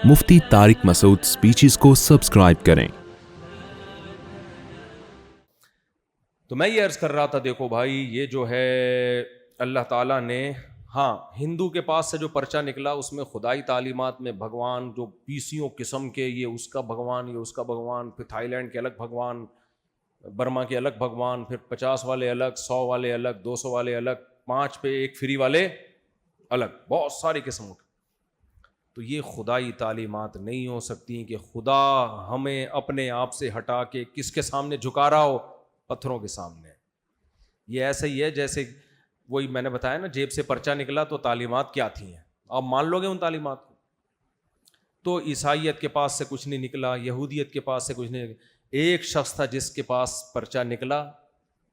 مفتی طارق مسعود speeches کو subscribe کریں۔ تو میں یہ عرض کر رہا تھا، دیکھو بھائی، یہ جو ہے اللہ تعالیٰ نے، ہاں، ہندو کے پاس سے جو پرچہ نکلا اس میں خدائی تعلیمات میں بھگوان جو بیسیوں قسم کے، یہ اس کا بھگوان، یہ اس کا بھگوان، پھر تھائی لینڈ کے الگ بھگوان، برما کے الگ بھگوان، پھر 50 والے الگ، 100 والے الگ، 200 والے الگ، 5 پہ ایک فری والے الگ، بہت ساری قسموں کے۔ تو یہ خدائی تعلیمات نہیں ہو سکتی کہ خدا ہمیں اپنے آپ سے ہٹا کے کس کے سامنے جھکا رہا ہو؟ پتھروں کے سامنے۔ یہ ایسا ہی ہے جیسے وہی میں نے بتایا نا، جیب سے پرچہ نکلا تو تعلیمات کیا تھیں، آپ مان لو گے ان تعلیمات کو؟ تو عیسائیت کے پاس سے کچھ نہیں نکلا، یہودیت کے پاس سے کچھ نہیں نکلا۔ ایک شخص تھا جس کے پاس پرچہ نکلا،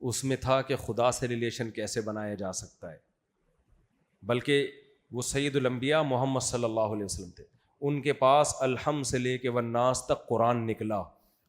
اس میں تھا کہ خدا سے ریلیشن کیسے بنایا جا سکتا ہے، بلکہ وہ سید الانبیاء محمد صلی اللہ علیہ وسلم تھے۔ ان کے پاس الحمد سے لے کے والناس تک قرآن نکلا،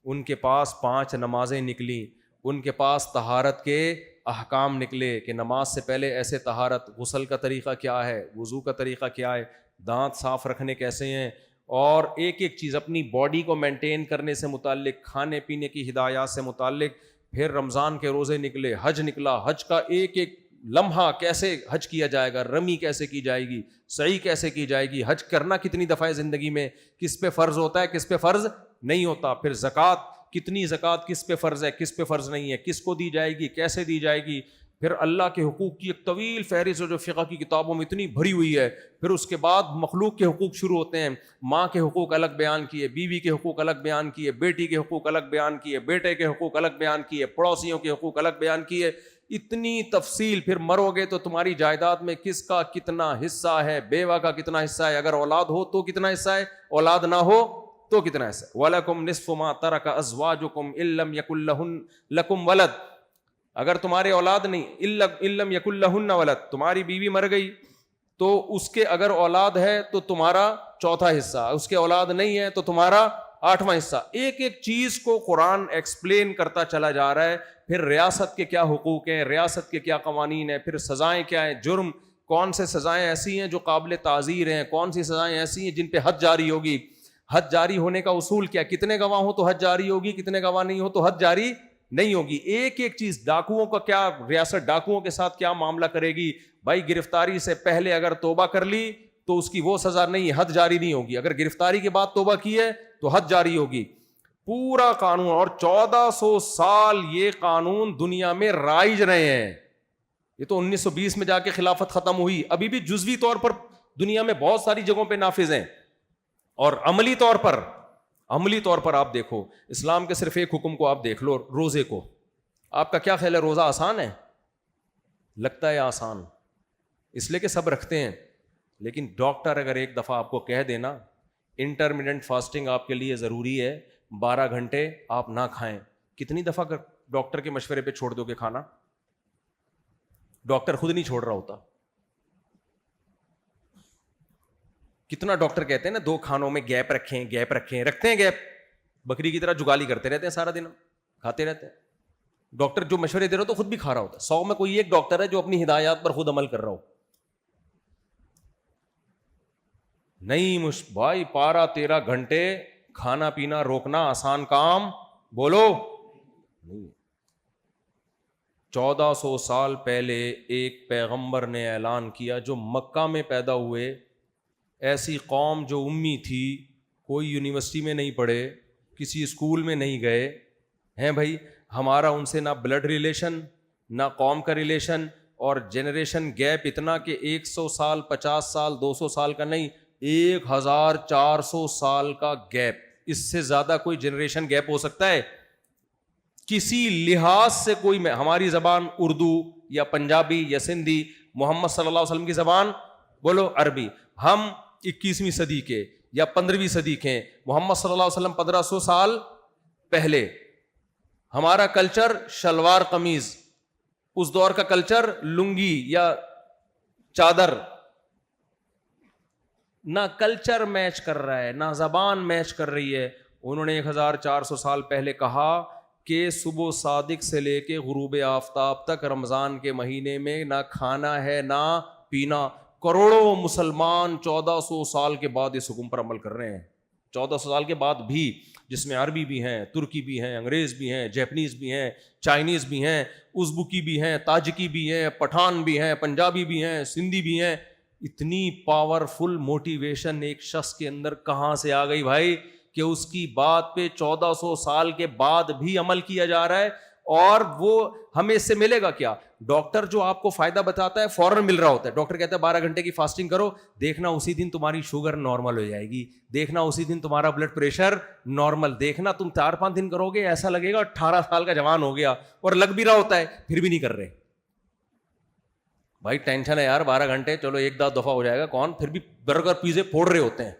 ان کے پاس 5 نمازیں نکلیں، ان کے پاس طہارت کے احکام نکلے کہ نماز سے پہلے ایسے طہارت، غسل کا طریقہ کیا ہے، وضو کا طریقہ کیا ہے، دانت صاف رکھنے کیسے ہیں، اور ایک ایک چیز اپنی باڈی کو مینٹین کرنے سے متعلق، کھانے پینے کی ہدایات سے متعلق۔ پھر رمضان کے روزے نکلے، حج نکلا، حج کا ایک ایک لمحہ کیسے حج کیا جائے گا، رمی کیسے کی جائے گی، سعی کیسے کی جائے گی، حج کرنا کتنی دفعہ زندگی میں، کس پہ فرض ہوتا ہے، کس پہ فرض نہیں ہوتا، پھر زکوٰۃ کتنی، زکوٰۃ کس پہ فرض ہے، کس پہ فرض نہیں ہے، کس کو دی جائے گی، کیسے دی جائے گی، پھر اللہ کے حقوق کی ایک طویل فہرست جو فقہ کی کتابوں میں اتنی بھری ہوئی ہے۔ پھر اس کے بعد مخلوق کے حقوق شروع ہوتے ہیں، ماں کے حقوق الگ بیان کیے، بیوی کے حقوق الگ بیان کیے، بیٹی کے حقوق الگ بیان کیے، بیٹے کے حقوق الگ بیان کیے، پڑوسیوں کے حقوق الگ بیان کیے، اتنی تفصیل۔ پھر مرو گے تو تمہاری جائیداد میں کس کا کتنا حصہ ہے، بیوہ کا کتنا حصہ ہے، اگر اولاد ہو تو کتنا حصہ ہے، اولاد نہ ہو تو کتنا حصہ ہے۔ وَلَكُمْ نِصْفُ مَا تَرَكَ أَزْوَاجُكُمْ إِن لَّمْ يَكُن لَّكُمْ وَلَدٌ، اگر تمہارے اولاد نہیں، إِن لَّمْ يَكُن لَّهُنَّ وَلَدٌ، تمہاری بیوی مر گئی تو اس کے اگر اولاد ہے تو تمہارا 4تھا حصہ، اس کے اولاد نہیں ہے تو تمہارا 8واں حصہ۔ ایک ایک چیز کو قرآن ایکسپلین کرتا چلا جا رہا ہے۔ پھر ریاست کے کیا حقوق ہیں، ریاست کے کیا قوانین ہیں، پھر سزائیں کیا ہیں، جرم کون سے سزائیں ایسی ہیں جو قابل تعزیر ہیں، کون سی سزائیں ایسی ہیں جن پہ حد جاری ہوگی، حد جاری ہونے کا اصول کیا، کتنے گواہ ہو تو حد جاری ہوگی، کتنے گواہ نہیں ہو تو حد جاری نہیں ہوگی۔ ایک ایک چیز، ڈاکوؤں کا کیا، ریاست ڈاکوؤں کے ساتھ کیا معاملہ کرے گی، بھائی گرفتاری سے پہلے اگر توبہ کر لی تو اس کی وہ سزا نہیں، حد جاری نہیں ہوگی، اگر گرفتاری کے بعد توبہ کی ہے تو حد جاری ہوگی۔ پورا قانون، اور 1400 سال یہ قانون دنیا میں رائج رہے ہیں۔ یہ تو 1920 میں جا کے خلافت ختم ہوئی، ابھی بھی جزوی طور پر دنیا میں بہت ساری جگہوں پہ نافذ ہیں، اور عملی طور پر آپ دیکھو، اسلام کے صرف ایک حکم کو آپ دیکھ لو، روزے کو۔ آپ کا کیا خیال ہے، روزہ آسان ہے؟ لگتا ہے آسان، اس لیے کہ سب رکھتے ہیں، لیکن ڈاکٹر اگر ایک دفعہ آپ کو کہہ دینا انٹرمیڈنٹ فاسٹنگ آپ کے لیے ضروری ہے، 12 گھنٹے آپ نہ کھائیں، کتنی دفعہ ڈاکٹر کے مشورے پہ چھوڑ دو گے کھانا؟ ڈاکٹر خود نہیں چھوڑ رہا ہوتا۔ کتنا ڈاکٹر کہتے ہیں نا 2 کھانوں میں گیپ رکھیں، رکھتے ہیں گیپ، بکری کی طرح جگالی کرتے رہتے ہیں، سارا دن کھاتے رہتے ہیں۔ ڈاکٹر جو مشورے دے رہا ہو تو خود بھی کھا رہا ہوتا ہے، 100 میں کوئی ایک ڈاکٹر ہے جو اپنی ہدایات پر خود عمل کر رہا ہو۔ نہیں بھائی، 12-13 گھنٹے کھانا پینا روکنا آسان کام بولو نہیں۔ 1400 سال پہلے ایک پیغمبر نے اعلان کیا، جو مکہ میں پیدا ہوئے، ایسی قوم جو امی تھی، کوئی یونیورسٹی میں نہیں پڑھے، کسی اسکول میں نہیں گئے ہیں، بھائی ہمارا ان سے نہ بلڈ ریلیشن، نہ قوم کا ریلیشن، اور جنریشن گیپ اتنا کہ 100 سال، 50 سال، 200 سال کا نہیں، 1400 سال کا گیپ۔ اس سے زیادہ کوئی جنریشن گیپ ہو سکتا ہے کسی لحاظ سے؟ کوئی میں، ہماری زبان اردو یا پنجابی یا سندھی، محمد صلی اللہ علیہ وسلم کی زبان بولو عربی، ہم 21ویں صدی کے یا 15ویں صدی کے، محمد صلی اللہ علیہ وسلم 1500 سال پہلے۔ ہمارا کلچر شلوار قمیض، اس دور کا کلچر لنگی یا چادر۔ نہ کلچر میچ کر رہا ہے، نہ زبان میچ کر رہی ہے۔ انہوں نے 1400 سال پہلے کہا کہ صبح صادق سے لے کے غروب آفتاب تک رمضان کے مہینے میں نہ کھانا ہے نہ پینا۔ کروڑوں مسلمان 1400 سال کے بعد اس حکم پر عمل کر رہے ہیں. 1400 سال کے بعد بھی, جس میں عربی بھی ہیں, ترکی بھی ہیں, انگریز بھی ہیں, جیپنیز بھی ہیں, چائنیز بھی ہیں, ازبکی بھی ہیں, تاجکی بھی ہیں, پٹھان بھی ہیں, پنجابی بھی ہیں, سندھی بھی ہیں. اتنی پاورفل موٹیویشن ایک شخص کے اندر کہاں سے آ گئی بھائی کہ اس کی بات پہ 1400 سال کے بعد بھی عمل کیا جا رہا ہے. اور وہ ہمیں اس سے ملے گا کیا؟ ڈاکٹر جو آپ کو فائدہ بتاتا ہے فوراً مل رہا ہوتا ہے. ڈاکٹر کہتا ہے 12 گھنٹے کی فاسٹنگ کرو, دیکھنا اسی دن تمہاری شوگر نارمل ہو جائے گی, دیکھنا اسی دن تمہارا بلڈ پریشر نارمل, دیکھنا تم 4-5 دن کرو گے ایسا لگے گا 18 سال کا جوان ہو گیا. اور لگ بھی رہا ہوتا ہے, پھر بھی نہیں کر رہے. بھائی ٹینشن ہے یار, 12 گھنٹے چلو ایک دو دفعہ ہو جائے گا, کون پھر بھی برگر پیزے پھوڑ رہے ہوتے ہیں.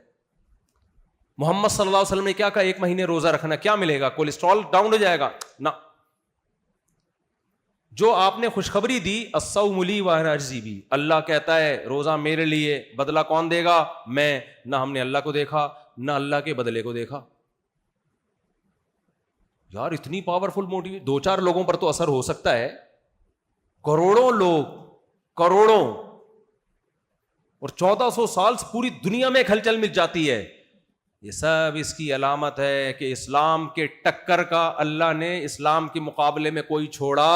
محمد صلی اللہ علیہ وسلم نے کیا کہا؟ 1 مہینے روزہ رکھنا, کیا ملے گا؟ کولیسٹرول ڈاؤن ہو جائے گا نہ. جو آپ نے خوشخبری دی الصوم لی وانا اجزی بی, اللہ کہتا ہے روزہ میرے لیے, بدلہ کون دے گا؟ میں. نہ ہم نے اللہ کو دیکھا نہ اللہ کے بدلے کو دیکھا. یار اتنی پاورفل موٹیو, 2-4 لوگوں پر تو اثر ہو سکتا ہے, کروڑوں لوگ, کروڑوں, اور 1400 سال سے پوری دنیا میں ایک ہلچل مچ جاتی ہے. یہ سب اس کی علامت ہے کہ اسلام کے ٹکر کا اللہ نے اسلام کے مقابلے میں کوئی چھوڑا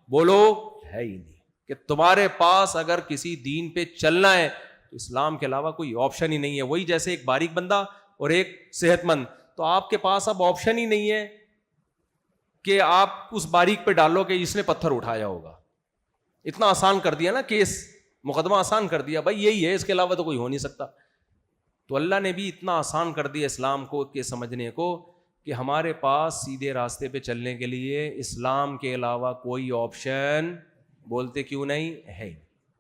بولو ہے ہی نہیں. کہ تمہارے پاس اگر کسی دین پہ چلنا ہے تو اسلام کے علاوہ کوئی آپشن ہی نہیں ہے. وہی جیسے ایک باریک بندہ اور ایک صحت مند, تو آپ کے پاس اب آپشن ہی نہیں ہے کہ آپ اس باریک پہ ڈالو کہ اس نے پتھر اٹھایا ہوگا. اتنا آسان کر دیا نا کیس, مقدمہ آسان کر دیا, بھائی یہی ہے, اس کے علاوہ تو کوئی ہو نہیں سکتا. تو اللہ نے بھی اتنا آسان کر دیا اسلام کو کہ سمجھنے کو کہ ہمارے پاس سیدھے راستے پہ چلنے کے لیے اسلام کے علاوہ کوئی آپشن بولتے کیوں نہیں ہے.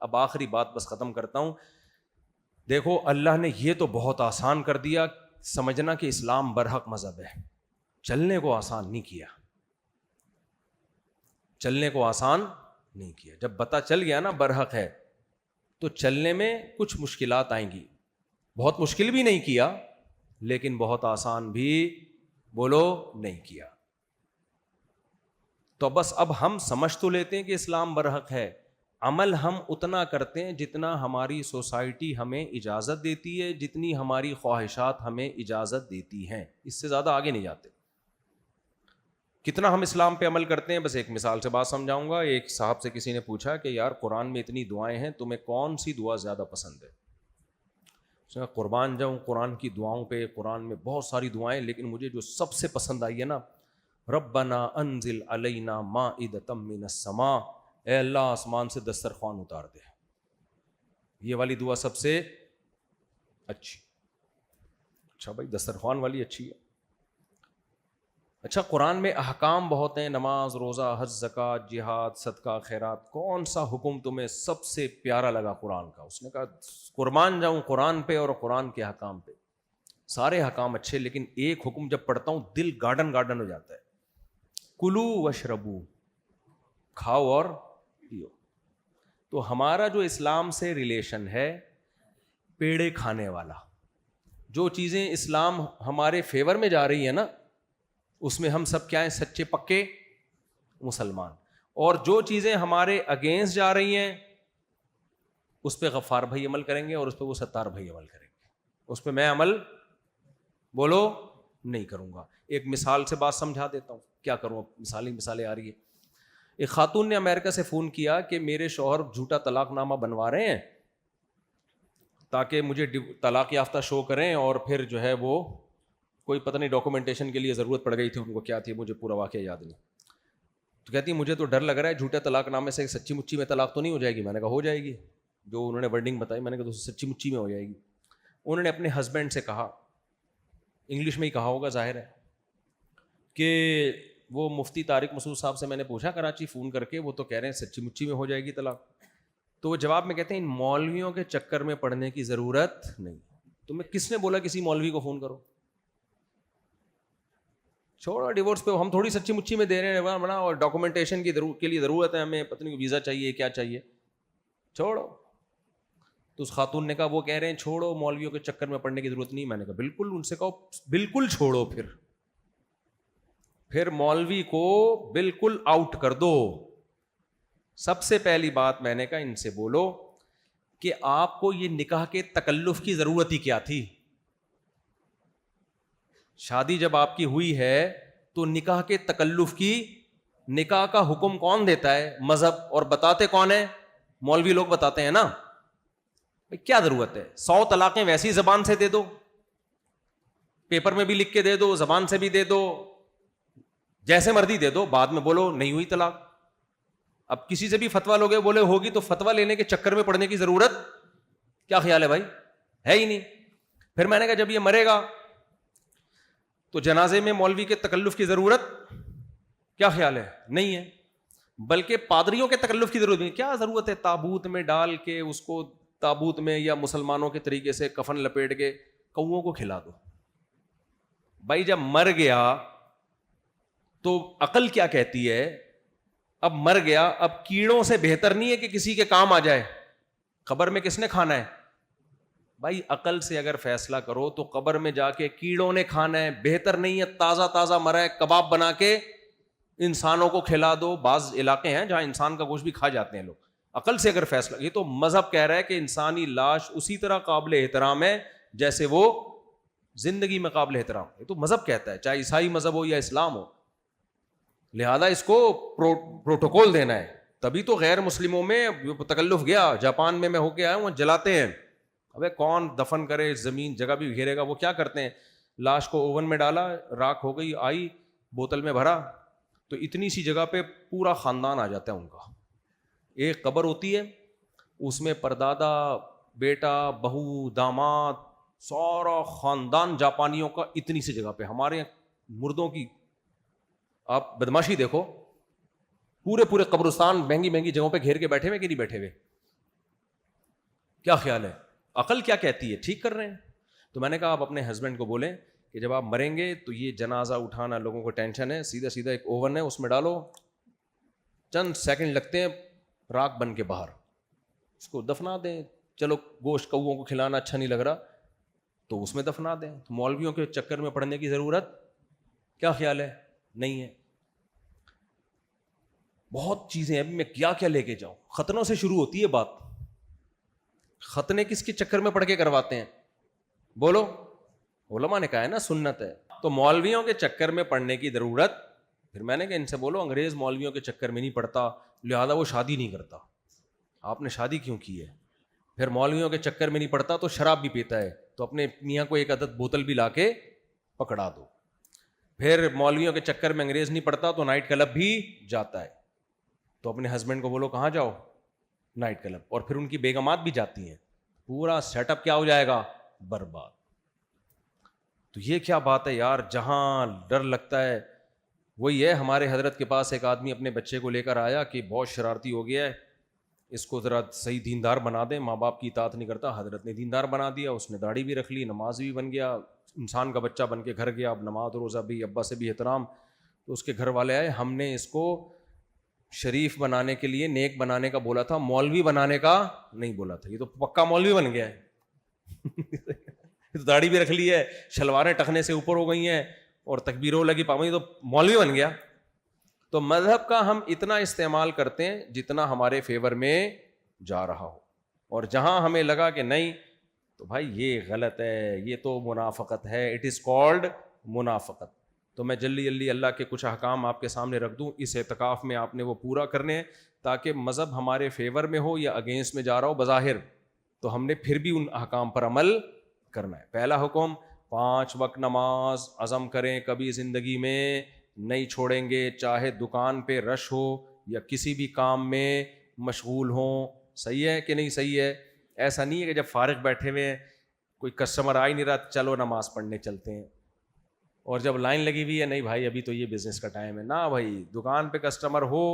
اب آخری بات بس ختم کرتا ہوں. دیکھو اللہ نے یہ تو بہت آسان کر دیا, سمجھنا کہ اسلام برحق مذہب ہے, چلنے کو آسان نہیں کیا, چلنے کو آسان نہیں کیا. جب پتہ چل گیا نا برحق ہے تو چلنے میں کچھ مشکلات آئیں گی. بہت مشکل بھی نہیں کیا لیکن بہت آسان بھی بولو نہیں کیا. تو بس اب ہم سمجھ تو لیتے ہیں کہ اسلام برحق ہے, عمل ہم اتنا کرتے ہیں جتنا ہماری سوسائٹی ہمیں اجازت دیتی ہے, جتنی ہماری خواہشات ہمیں اجازت دیتی ہیں, اس سے زیادہ آگے نہیں جاتے. کتنا ہم اسلام پہ عمل کرتے ہیں, بس ایک مثال سے بات سمجھاؤں گا. ایک صاحب سے کسی نے پوچھا کہ یار قرآن میں اتنی دعائیں ہیں, تمہیں کون سی دعا زیادہ پسند ہے؟ اس نے قربان جاؤں قرآن کی دعاؤں پہ, قرآن میں بہت ساری دعائیں, لیکن مجھے جو سب سے پسند آئی ہے نا, ربنا انزل علینا مائدۃ من السماء, اے اللہ آسمان سے دسترخوان اتار دے. یہ والی دعا سب سے اچھی. اچھا بھائی دسترخوان والی اچھی ہے. اچھا قرآن میں احکام بہت ہیں, نماز, روزہ, حج, زکوٰۃ, جہاد, صدقہ, خیرات, کون سا حکم تمہیں سب سے پیارا لگا قرآن کا؟ اس نے کہا قربان جاؤں قرآن پہ اور قرآن کے احکام پہ. سارے احکام اچھے, لیکن ایک حکم جب پڑھتا ہوں دل گارڈن گارڈن ہو جاتا ہے. کلو وشربو, کھاؤ اور پیو. تو ہمارا جو اسلام سے ریلیشن ہے پیڑے کھانے والا, جو چیزیں اسلام ہمارے فیور میں جا رہی ہیں نا, اس میں ہم سب کیا ہیں؟ سچے پکے مسلمان. اور جو چیزیں ہمارے اگینسٹ جا رہی ہیں اس پہ غفار بھائی عمل کریں گے اور اس پہ وہ ستار بھائی عمل کریں گے, اس پہ میں عمل بولو نہیں کروں گا. ایک مثال سے بات سمجھا دیتا ہوں, کیا کروں, مثالیں آ رہی ہے. ایک خاتون نے امریکہ سے فون کیا کہ میرے شوہر جھوٹا طلاق نامہ بنوا رہے ہیں تاکہ مجھے طلاق یافتہ شو کریں, اور پھر جو ہے وہ کوئی پتہ نہیں ڈاکومنٹیشن کے لیے ضرورت پڑ گئی تھی ان کو, کیا تھی مجھے پورا واقعہ یاد نہیں. تو کہتی ہے مجھے تو ڈر لگ رہا ہے جھوٹے طلاق نامے سے سچی مچی میں طلاق تو نہیں ہو جائے گی. میں نے کہا ہو جائے گی, جو انہوں نے ورڈنگ بتائی میں نے کہا سچی مچی میں ہو جائے گی. انہوں نے اپنے ہسبینڈ سے کہا, انگلش میں ہی کہا ہوگا ظاہر ہے, کہ وہ مفتی طارق مسعود صاحب سے میں نے پوچھا کراچی فون کر کے, وہ تو کہہ رہے ہیں سچی مچی میں ہو جائے گی طلاق. تو وہ جواب میں کہتے ہیں ان مولویوں کے چکر میں پڑنے کی ضرورت نہیں. تو میں کس نے بولا کسی مولوی کو فون کرو؟ چھوڑو ڈیورس پہ, ہم تھوڑی سچی مچی میں دے رہے ہیں بنا, اور ڈاکومنٹیشن کے لیے ضرورت ہے ہمیں, پتہ نہیں ویزا چاہیے کیا چاہیے, چھوڑو. تو اس خاتون نے کہا وہ کہہ رہے ہیں چھوڑو مولویوں کے چکر میں پڑنے کی ضرورت نہیں. میں نے کہا بالکل, ان سے کہو بالکل چھوڑو, پھر مولوی کو بالکل آؤٹ کر دو. سب سے پہلی بات میں نے کہا ان سے بولو کہ آپ کو یہ نکاح کے تکلف کی ضرورت ہی کیا تھی؟ شادی جب آپ کی ہوئی ہے تو نکاح کے تکلف کی، نکاح کا حکم کون دیتا ہے؟ مذہب. اور بتاتے کون ہیں؟ مولوی لوگ بتاتے ہیں نا. کیا ضرورت ہے؟ 100 طلاقیں ویسی زبان سے دے دو، پیپر میں بھی لکھ کے دے دو، زبان سے بھی دے دو، جیسے مرضی دے دو، بعد میں بولو نہیں ہوئی طلاق. اب کسی سے بھی فتویٰ لوگے بولے ہوگی تو فتویٰ لینے کے چکر میں پڑنے کی ضرورت کیا خیال ہے بھائی؟ ہے ہی نہیں. پھر میں نے کہا جب یہ مرے گا تو جنازے میں مولوی کے تکلف کی ضرورت کیا خیال ہے؟ نہیں ہے. بلکہ پادریوں کے تکلف کی ضرورت نہیں. کیا ضرورت ہے تابوت میں ڈال کے اس کو، تابوت میں یا مسلمانوں کے طریقے سے کفن لپیٹ کے کووں کو کھلا دو. بھائی جب مر گیا تو عقل کیا کہتی ہے؟ اب مر گیا، اب کیڑوں سے بہتر نہیں ہے کہ کسی کے کام آ جائے. قبر میں کس نے کھانا ہے؟ بھائی عقل سے اگر فیصلہ کرو تو قبر میں جا کے کیڑوں نے کھانا ہے. بہتر نہیں ہے تازہ تازہ مرا ہے کباب بنا کے انسانوں کو کھلا دو. بعض علاقے ہیں جہاں انسان کا گوشت بھی کھا جاتے ہیں لوگ. عقل سے اگر فیصلہ، یہ تو مذہب کہہ رہا ہے کہ انسانی لاش اسی طرح قابل احترام ہے جیسے وہ زندگی میں قابل احترام. یہ تو مذہب کہتا ہے، چاہے عیسائی مذہب ہو یا اسلام ہو. لہذا اس کو پروٹوکول دینا ہے. تبھی تو غیر مسلموں میں تکلف گیا. جاپان میں ہو کے آیا ہوں، جلاتے ہیں. ابے کون دفن کرے، زمین جگہ بھی گھیرے گا. وہ کیا کرتے ہیں، لاش کو اوون میں ڈالا، راکھ ہو گئی، آئی بوتل میں بھرا تو اتنی سی جگہ پہ پورا خاندان آ جاتا ہے ان کا. ایک قبر ہوتی ہے اس میں پردادا، بیٹا، بہو، داماد، سارا خاندان جاپانیوں کا اتنی سی جگہ پہ. ہمارے مردوں کی آپ بدماشی دیکھو، پورے قبرستان مہنگی مہنگی جگہوں پہ گھیر کے بیٹھے ہوئے کہ نہیں بیٹھے ہوئے؟ کیا خیال ہے؟ عقل کیا کہتی ہے؟ ٹھیک کر رہے ہیں. تو میں نے کہا آپ اپنے ہسبینڈ کو بولیں کہ جب آپ مریں گے تو یہ جنازہ اٹھانا لوگوں کو ٹینشن ہے، سیدھا ایک اوون ہے اس میں ڈالو، چند سیکنڈ لگتے ہیں، راکھ بن کے باہر، اس کو دفنا دیں. چلو گوشت کووں کو کھلانا اچھا نہیں لگ رہا تو اس میں دفنا دیں. تو مولویوں کے چکر میں پڑنے کی ضرورت کیا خیال ہے؟ نہیں ہے. بہت چیزیں ابھی میں کیا لے کے جاؤں. ختنوں سے شروع ہوتی ہے بات. ختنے کس کے چکر میں پڑھ کے کرواتے ہیں؟ بولو. علماء نے کہا ہے نا سنت ہے. تو مولویوں کے چکر میں پڑھنے کی ضرورت، پھر میں نے کہا ان سے بولو انگریز مولویوں کے چکر میں نہیں پڑتا، لہذا وہ شادی نہیں کرتا. آپ نے شادی کیوں کی ہے؟ پھر مولویوں کے چکر میں نہیں پڑتا تو شراب بھی پیتا ہے، تو اپنے میاں کو ایک عدد بوتل بھی لا کے پکڑا دو. پھر مولویوں کے چکر میں انگریز نہیں پڑتا تو نائٹ کلب بھی جاتا ہے، تو اپنے ہسبینڈ کو بولو کہاں جاؤ؟ Night club. اور پھر ان کی بیگمات بھی جاتی ہیں، پورا سیٹ اپ کیا ہو جائے گا؟ برباد. تو یہ کیا بات ہے یار؟ جہاں ڈر لگتا ہے وہی ہے. ہمارے حضرت کے پاس ایک آدمی اپنے بچے کو لے کر آیا کہ بہت شرارتی ہو گیا ہے، اس کو ذرا صحیح دیندار بنا دیں، ماں باپ کی اطاعت نہیں کرتا. حضرت نے دیندار بنا دیا، اس نے داڑھی بھی رکھ لی، نماز بھی بن گیا، انسان کا بچہ بن کے گھر گیا. اب نماز روزہ بھی، ابا سے بھی احترام. تو اس کے گھر والے آئے، ہم نے اس کو شریف بنانے کے لیے، نیک بنانے کا بولا تھا، مولوی بنانے کا نہیں بولا تھا. یہ تو پکا مولوی بن گیا ہے. داڑھی بھی رکھ لی ہے، شلواریں ٹخنے سے اوپر ہو گئی ہیں اور تکبیروں لگی پاؤں، تو مولوی بن گیا. تو مذہب کا ہم اتنا استعمال کرتے ہیں جتنا ہمارے فیور میں جا رہا ہو، اور جہاں ہمیں لگا کہ نہیں تو بھائی یہ غلط ہے، یہ تو منافقت ہے. اٹ از کالڈ منافقت. تو میں جلدی اللہ کے کچھ احکام آپ کے سامنے رکھ دوں. اس اعتکاف میں آپ نے وہ پورا کرنے ہیں تاکہ مذہب ہمارے فیور میں ہو یا اگینسٹ میں جا رہا ہو بظاہر، تو ہم نے پھر بھی ان احکام پر عمل کرنا ہے. پہلا حکم، 5 وقت نماز عزم کریں، کبھی زندگی میں نہیں چھوڑیں گے، چاہے دکان پہ رش ہو یا کسی بھی کام میں مشغول ہوں. صحیح ہے کہ نہیں صحیح ہے؟ ایسا نہیں ہے کہ جب فارغ بیٹھے ہوئے ہیں، کوئی کسٹمر آ ہی نہیں رہا، چلو نماز پڑھنے چلتے ہیں، اور جب لائن لگی ہوئی ہے، نہیں بھائی ابھی تو یہ بزنس کا ٹائم ہے. نہ بھائی، دکان پہ کسٹمر ہو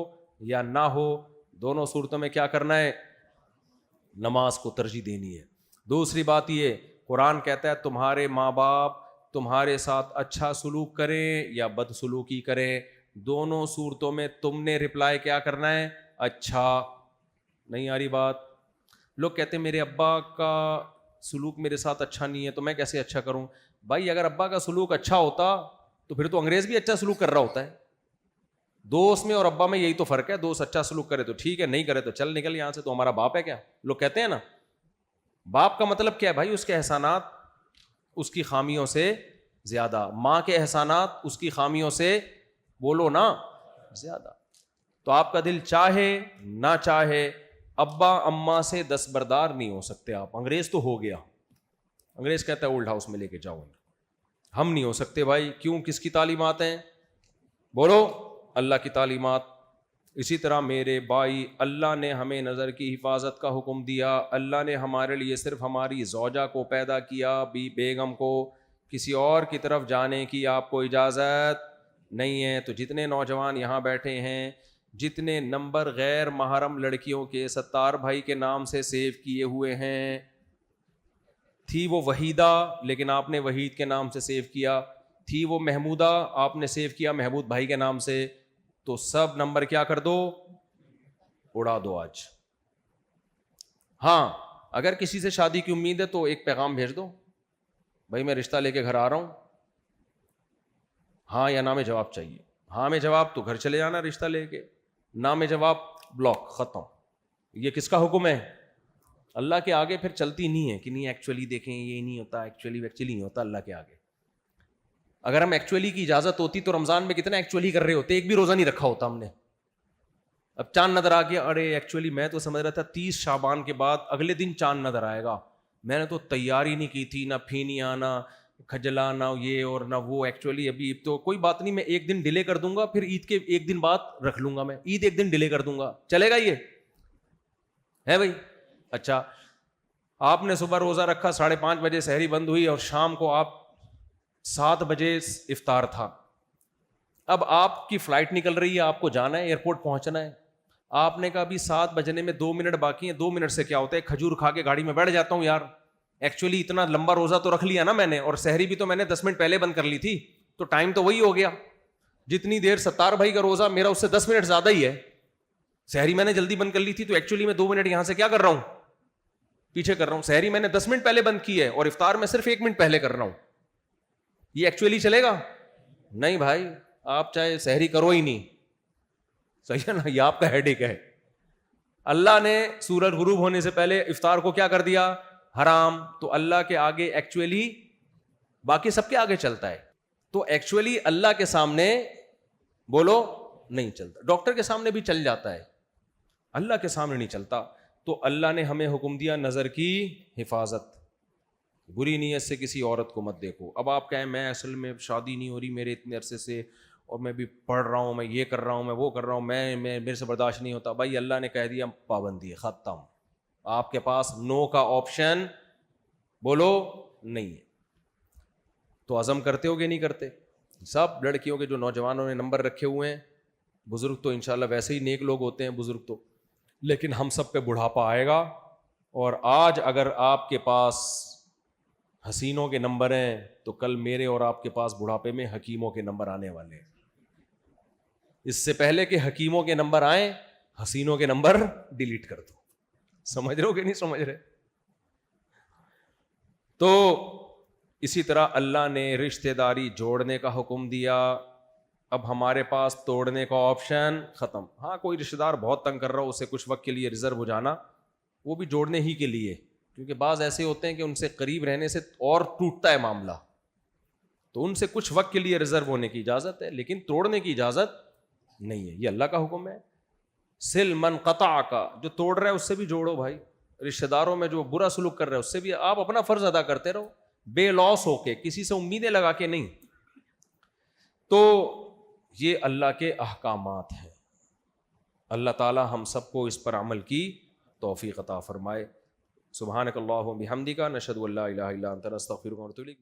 یا نہ ہو، دونوں صورتوں میں کیا کرنا ہے؟ نماز کو ترجیح دینی ہے. دوسری بات یہ، قرآن کہتا ہے تمہارے ماں باپ تمہارے ساتھ اچھا سلوک کریں یا بد سلوکی کریں، دونوں صورتوں میں تم نے رپلائی کیا کرنا ہے؟ اچھا. نہیں آ رہی بات؟ لوگ کہتے ہیں میرے ابا کا سلوک میرے ساتھ اچھا نہیں ہے تو میں کیسے اچھا کروں؟ بھائی اگر ابا کا سلوک اچھا ہوتا تو پھر تو انگریز بھی اچھا سلوک کر رہا ہوتا ہے. دوست میں اور ابا میں یہی تو فرق ہے. دوست اچھا سلوک کرے تو ٹھیک ہے، نہیں کرے تو چل نکل یہاں سے، تو ہمارا باپ ہے کیا؟ لوگ کہتے ہیں نا. باپ کا مطلب کیا ہے بھائی؟ اس کے احسانات اس کی خامیوں سے زیادہ، ماں کے احسانات اس کی خامیوں سے بولو نا زیادہ. تو آپ کا دل چاہے نہ چاہے ابا اماں سے دستبردار نہیں ہو سکتے آپ. انگریز تو ہو گیا، انگریز کہتا ہے اولڈ ہاؤس میں لے کے جاؤ. ہم نہیں ہو سکتے بھائی. کیوں؟ کس کی تعلیمات ہیں؟ بولو، اللہ کی تعلیمات. اسی طرح میرے بھائی، اللہ نے ہمیں نظر کی حفاظت کا حکم دیا. اللہ نے ہمارے لیے صرف ہماری زوجہ کو پیدا کیا، بیگم کو. کسی اور کی طرف جانے کی آپ کو اجازت نہیں ہے. تو جتنے نوجوان یہاں بیٹھے ہیں، جتنے نمبر غیر محرم لڑکیوں کے ستار بھائی کے نام سے سیو کیے ہوئے ہیں، تھی وہ وحیدہ لیکن آپ نے وحید کے نام سے سیو کیا، تھی وہ محمودہ آپ نے سیو کیا محمود بھائی کے نام سے، تو سب نمبر کیا کر دو؟ اڑا دو آج. ہاں اگر کسی سے شادی کی امید ہے تو ایک پیغام بھیج دو، بھائی میں رشتہ لے کے گھر آ رہا ہوں، ہاں یا نہ میں جواب چاہیے. ہاں میں جواب تو گھر چلے جانا رشتہ لے کے، نہ میں جواب بلاک، ختم. یہ کس کا حکم ہے؟ اللہ کے آگے پھر چلتی نہیں ہے کہ نہیں ایکچولی دیکھیں یہ نہیں ہوتا، ایکچولی نہیں ہوتا اللہ کے آگے. اگر ہم ایکچولی کی اجازت ہوتی تو رمضان میں کتنا ایکچولی کر رہے ہوتے، ایک بھی روزہ نہیں رکھا ہوتا ہم نے. اب چاند نظر آ گیا، ارے ایکچولی میں تو سمجھ رہا تھا 30 شعبان کے بعد اگلے دن چاند نظر آئے گا، میں نے تو تیاری نہیں کی تھی، نہ پھینیا نہ کھجلا نہ یہ اور نہ وہ. ایکچولی ابھی تو کوئی بات نہیں، میں ایک دن ڈیلے کر دوں گا، پھر عید کے ایک دن بعد رکھ لوں گا، میں عید ایک دن ڈیلے کر دوں گا، چلے گا یہ ہے بھائی؟ اچھا آپ نے صبح روزہ رکھا، 5:30 بجے سحری بند ہوئی اور شام کو آپ 7 بجے افطار تھا. اب آپ کی فلائٹ نکل رہی ہے، آپ کو جانا ہے ایئرپورٹ پہنچنا ہے. آپ نے کہا ابھی 7 بجنے میں 2 منٹ باقی ہیں، 2 منٹ سے کیا ہوتا ہے، کھجور کھا کے گاڑی میں بیٹھ جاتا ہوں یار. ایکچولی اتنا لمبا روزہ تو رکھ لیا نا میں نے، اور سحری بھی تو میں نے 10 منٹ پہلے بند کر لی تھی، تو ٹائم تو وہی ہو گیا. جتنی دیر ستار بھائی کا روزہ میرا اس سے 10 منٹ زیادہ ہی ہے. سحری میں نے جلدی بند کر لی تھی، تو ایکچولی میں 2 منٹ یہاں سے کیا کر رہا ہوں، پیچھے کر رہا ہوں. سحری میں نے 10 منٹ پہلے بند کی ہے اور افطار میں صرف 1 منٹ پہلے کر رہا ہوں. یہ ایکچولی چلے گا؟ نہیں بھائی. آپ چاہے سحری کرو ہی نہیں، صحیح ہے نا، یہ آپ کا ہیڈ ایک ہے. اللہ نے سورج غروب ہونے سے پہلے افطار کو کیا کر دیا؟ حرام. تو اللہ کے آگے ایکچولی باقی سب کے آگے چلتا ہے، تو ایکچولی اللہ کے سامنے بولو نہیں چلتا. ڈاکٹر کے سامنے بھی چل جاتا ہے، اللہ کے سامنے نہیں چلتا. تو اللہ نے ہمیں حکم دیا نظر کی حفاظت. بری نیت سے کسی عورت کو مت دیکھو. اب آپ کہیں میں اصل میں شادی نہیں ہو رہی میرے اتنے عرصے سے، اور میں بھی پڑھ رہا ہوں، میں یہ کر رہا ہوں، میں وہ کر رہا ہوں، میں میرے سے برداشت نہیں ہوتا. بھائی اللہ نے کہہ دیا پابندی ہے، ختم. آپ کے پاس نو کا آپشن بولو نہیں ہے. تو عزم کرتے ہو کہ نہیں کرتے؟ سب لڑکیوں کے جو نوجوانوں نے نمبر رکھے ہوئے ہیں، بزرگ تو انشاءاللہ ویسے ہی نیک لوگ ہوتے ہیں بزرگ تو، لیکن ہم سب پہ بڑھاپا آئے گا. اور آج اگر آپ کے پاس حسینوں کے نمبر ہیں تو کل میرے اور آپ کے پاس بڑھاپے میں حکیموں کے نمبر آنے والے ہیں. اس سے پہلے کہ حکیموں کے نمبر آئیں، حسینوں کے نمبر ڈیلیٹ کر دو. سمجھ رہے ہو کہ نہیں سمجھ رہے؟ تو اسی طرح اللہ نے رشتہ داری جوڑنے کا حکم دیا. اب ہمارے پاس توڑنے کا آپشن ختم. ہاں کوئی رشتہ دار بہت تنگ کر رہا ہو، اسے کچھ وقت کے لیے ریزرو ہو جانا، وہ بھی جوڑنے ہی کے لیے، کیونکہ بعض ایسے ہوتے ہیں کہ ان سے قریب رہنے سے اور ٹوٹتا ہے معاملہ، تو ان سے کچھ وقت کے لیے ریزرو ہونے کی اجازت ہے، لیکن توڑنے کی اجازت نہیں ہے. یہ اللہ کا حکم ہے. سل من قطع کا، جو توڑ رہا ہے اس سے بھی جوڑو بھائی. رشتہ داروں میں جو برا سلوک کر رہے ہیں اس سے بھی آپ اپنا فرض ادا کرتے رہو، بے لوس ہو کے، کسی سے امیدیں لگا کے نہیں. تو یہ اللہ کے احکامات ہیں. اللہ تعالی ہم سب کو اس پر عمل کی توفیق عطا فرمائے. سبحانک اللہم بحمدک، نشہد ان لا الہ الا انت، نستغفرک ونتوب الیک.